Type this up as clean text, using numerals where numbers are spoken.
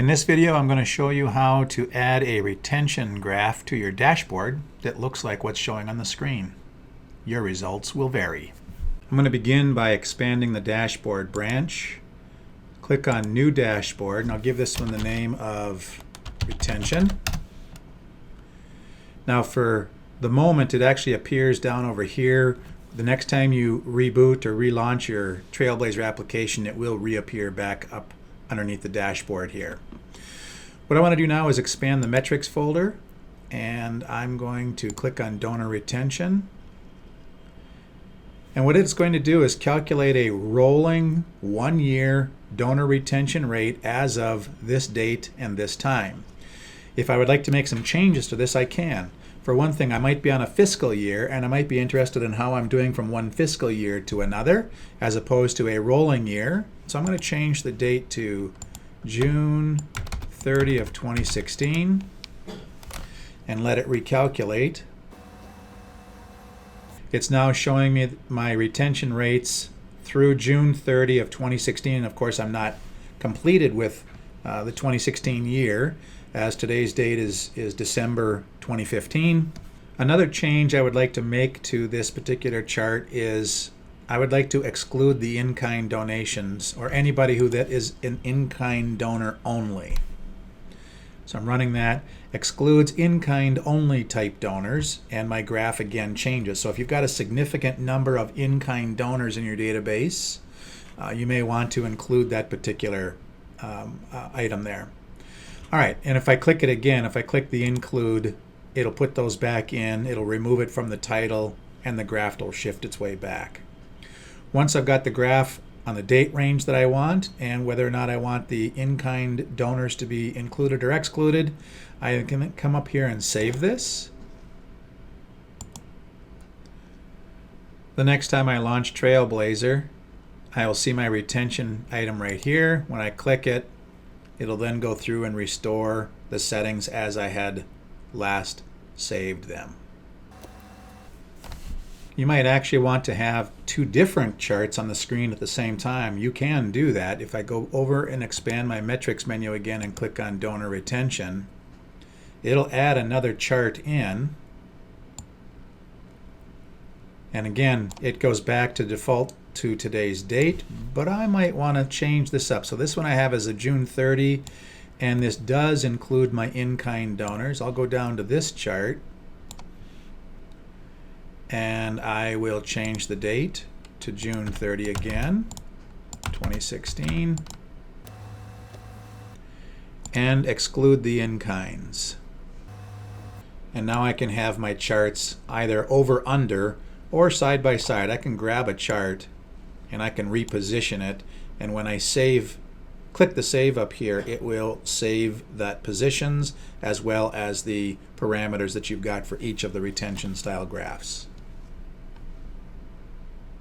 In this video, I'm going to show you how to add a retention graph to your dashboard that looks like what's showing on the screen. Your results will vary. I'm going to begin by expanding the dashboard branch. Click on New Dashboard, and I'll give this one the name of Retention. Now for the moment, it actually appears down over here. The next time you reboot or relaunch your Trailblazer application, it will reappear back up underneath the dashboard here. What I want to do now is expand the metrics folder, and I'm going to click on donor retention. And what it's going to do is calculate a rolling 1-year donor retention rate as of this date and this time. If I would like to make some changes to this, I can. For one thing, I might be on a fiscal year, and I might be interested in how I'm doing from one fiscal year to another, as opposed to a rolling year. So I'm going to change the date to June 30 of 2016 and let it recalculate. It's now showing me my retention rates through June 30 of 2016. And of course, I'm not completed with the 2016 year, as today's date is December 2015. Another change I would like to make to this particular chart is I would like to exclude the in-kind donations, or anybody who that is an in-kind donor only. So I'm running that. Excludes in-kind only type donors, and my graph again changes. So if you've got a significant number of in-kind donors in your database, you may want to include that particular item there. All right, and if I click it again, if I click the include, it'll put those back in, it'll remove it from the title, and the graph will shift its way back. Once I've got the graph on the date range that I want, and whether or not I want the in-kind donors to be included or excluded, I can come up here and save this. The next time I launch Trailblazer, I will see my retention item right here. When I click it, it'll then go through and restore the settings as I had last saved them. You might actually want to have two different charts on the screen at the same time. You can do that. If I go over and expand my metrics menu again and click on donor retention, it'll add another chart in. And again, it goes back to default to today's date, but I might want to change this up. So this one I have is a June 30, and this does include my in-kind donors. I'll go down to this chart, and I will change the date to June 30 again, 2016, and exclude the in-kinds. And now I can have my charts either over, under, or side by side. I can grab a chart and I can reposition it, and when I save, click the save up here, it will save that positions as well as the parameters that you've got for each of the retention style graphs.